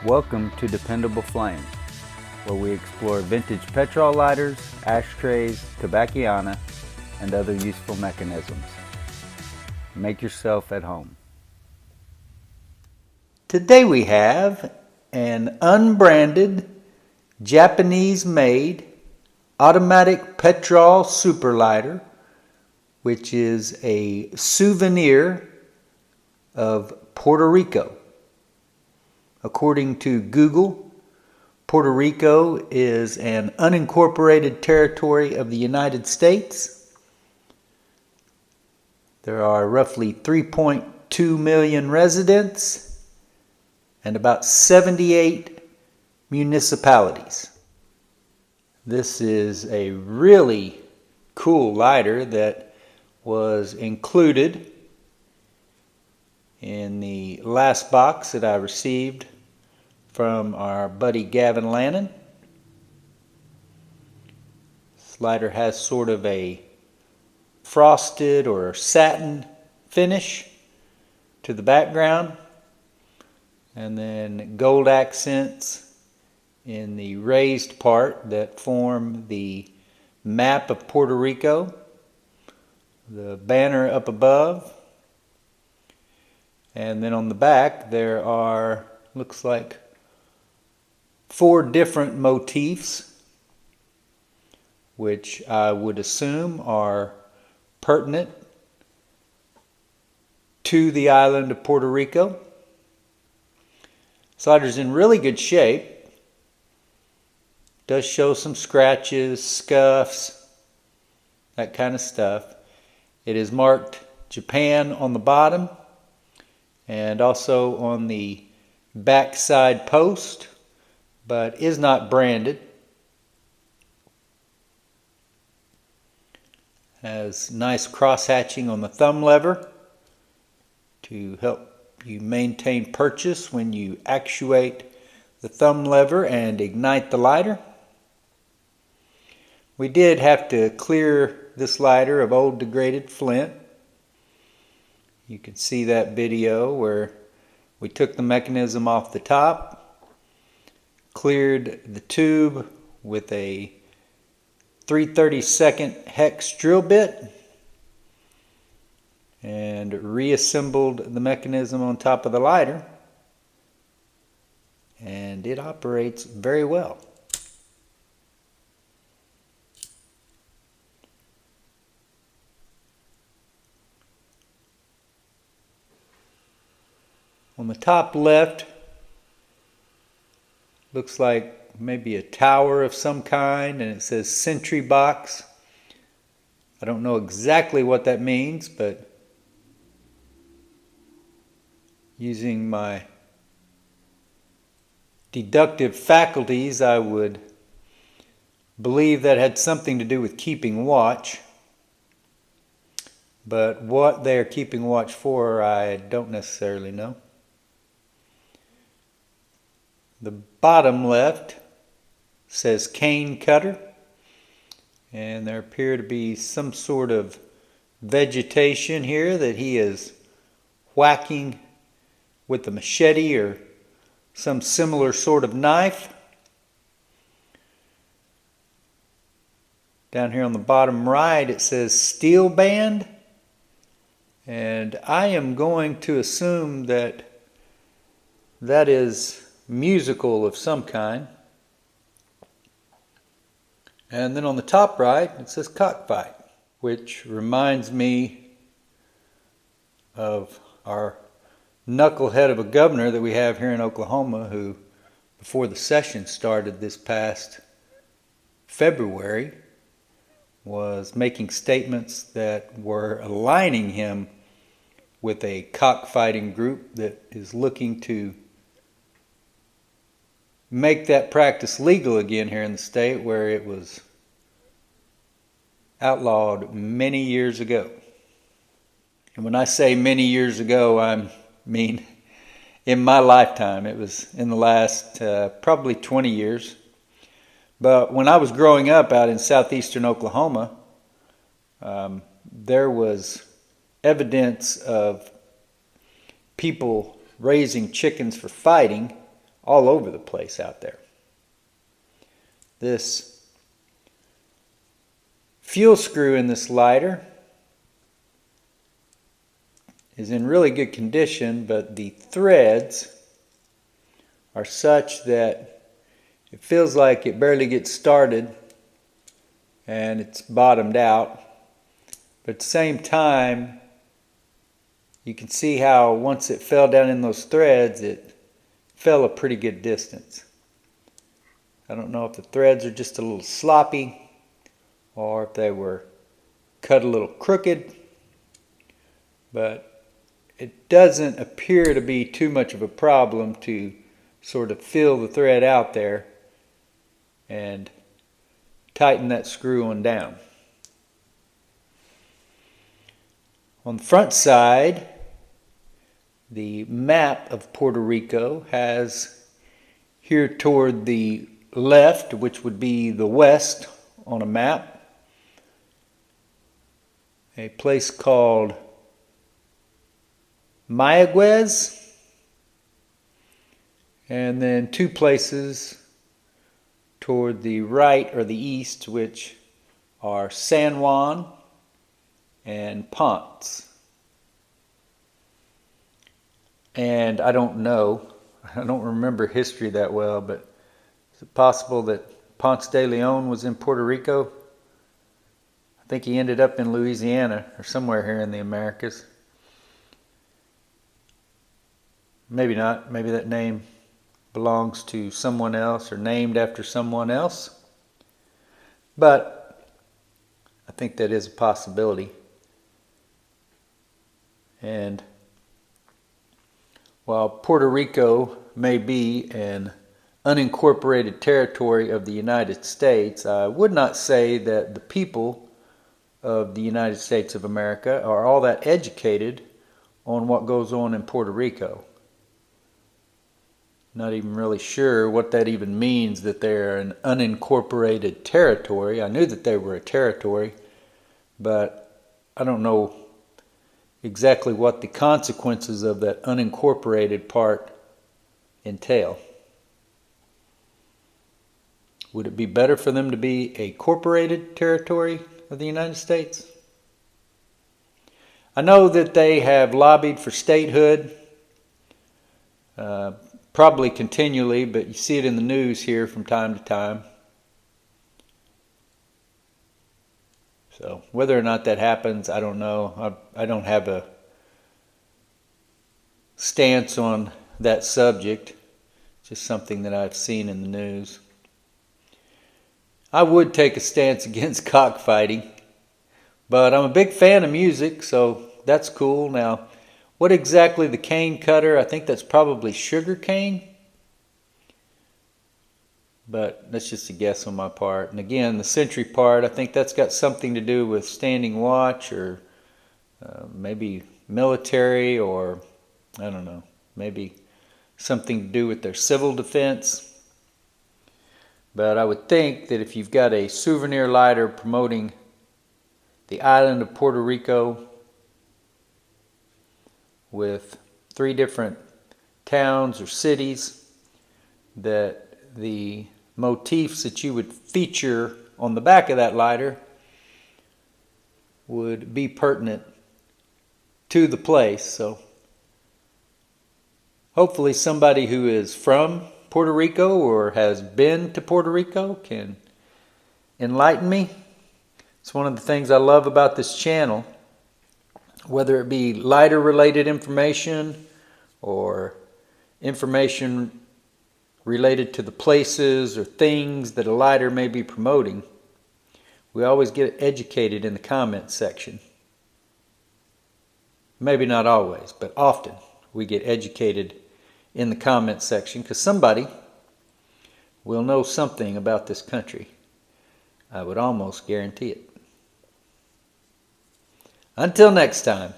Welcome to Dependable Flame, where we explore vintage petrol lighters, ashtrays, tobacconana, and other useful mechanisms. Make yourself at home. Today we have an unbranded, Japanese-made automatic Petrol super lighter, which is a souvenir of Puerto Rico. According to Google, Puerto Rico is an unincorporated territory of the United States. There are roughly 3.2 million residents and about 78 municipalities. This is a really cool lighter that was included in the last box that I received from our buddy Gavin Lannon. This lighter has sort of a frosted or satin finish to the background, and then gold accents in the raised part that form the map of Puerto Rico, the banner up above. And then on the back there are, looks like, 4 different motifs, which I would assume are pertinent to the island of Puerto Rico. This lighter's in really good shape. Does show some scratches, scuffs, that kind of stuff. It is marked Japan on the bottom, and also on the back side post, but is not branded. Has nice cross hatching on the thumb lever to help you maintain purchase when you actuate the thumb lever and ignite the lighter. We did have to clear this lighter of old degraded flint. You can see that video where we took the mechanism off the top, cleared the tube with a 3/32 hex drill bit, and reassembled the mechanism on top of the lighter, and it operates very well. On the top left, looks like maybe a tower of some kind, and it says Sentry Box. I don't know exactly what that means, but using my deductive faculties, I would believe that had something to do with keeping watch. But what they are keeping watch for, I don't necessarily know. The bottom left says cane cutter, and there appear to be some sort of vegetation here that he is whacking with a machete or some similar sort of knife. Down here on the bottom right it says steel band, and I am going to assume that that is musical of some kind. And then on the top right it says cockfight, which reminds me of our knucklehead of a governor that we have here in Oklahoma, who before the session started this past February was making statements that were aligning him with a cockfighting group that is looking to make that practice legal again here in the state, where it was outlawed many years ago. And when I say many years ago, I mean in my lifetime. It was in the last probably 20 years. But when I was growing up out in southeastern Oklahoma, there was evidence of people raising chickens for fighting all over the place out there. This fuel screw in this lighter is in really good condition, but the threads are such that it feels like it barely gets started and it's bottomed out. But at the same time, you can see how once it fell down in those threads, it fell a pretty good distance. I don't know if the threads are just a little sloppy or if they were cut a little crooked, but it doesn't appear to be too much of a problem to sort of fill the thread out there and tighten that screw on down. On the front side, the map of Puerto Rico has here toward the left, which would be the west on a map, a place called Mayaguez, and then two places toward the right or the east, which are San Juan and Ponce. And I don't remember history that well, but is it possible that Ponce de Leon was in Puerto Rico? I think he ended up in Louisiana or somewhere here in the Americas. Maybe not. Maybe that name belongs to someone else or named after someone else. But I think that is a possibility. And while Puerto Rico may be an unincorporated territory of the United States, I would not say that the people of the United States of America are all that educated on what goes on in Puerto Rico. Not even really sure what that even means, that they're an unincorporated territory. I knew that they were a territory, but I don't know exactly what the consequences of that unincorporated part entail. Would it be better for them to be a corporated territory of the United States? I know that they have lobbied for statehood, probably continually, but you see it in the news here from time to time. So whether or not that happens, I don't know. I don't have a stance on that subject. It's just something that I've seen in the news. I would take a stance against cockfighting, but I'm a big fan of music, so that's cool. Now, what exactly the cane cutter? I think that's probably sugar cane. But that's just a guess on my part. And again, the century part, I think that's got something to do with standing watch or maybe military, or I don't know, maybe something to do with their civil defense. But I would think that if you've got a souvenir lighter promoting the island of Puerto Rico with 3 different towns or cities, that the motifs that you would feature on the back of that lighter would be pertinent to the place. So hopefully somebody who is from Puerto Rico or has been to Puerto Rico can enlighten me. It's one of the things I love about this channel, whether it be lighter related information or information related to the places or things that a lighter may be promoting. We always get educated in the comments section. Maybe not always, but often we get educated in the comments section because somebody will know something about this country. I would almost guarantee it. Until next time.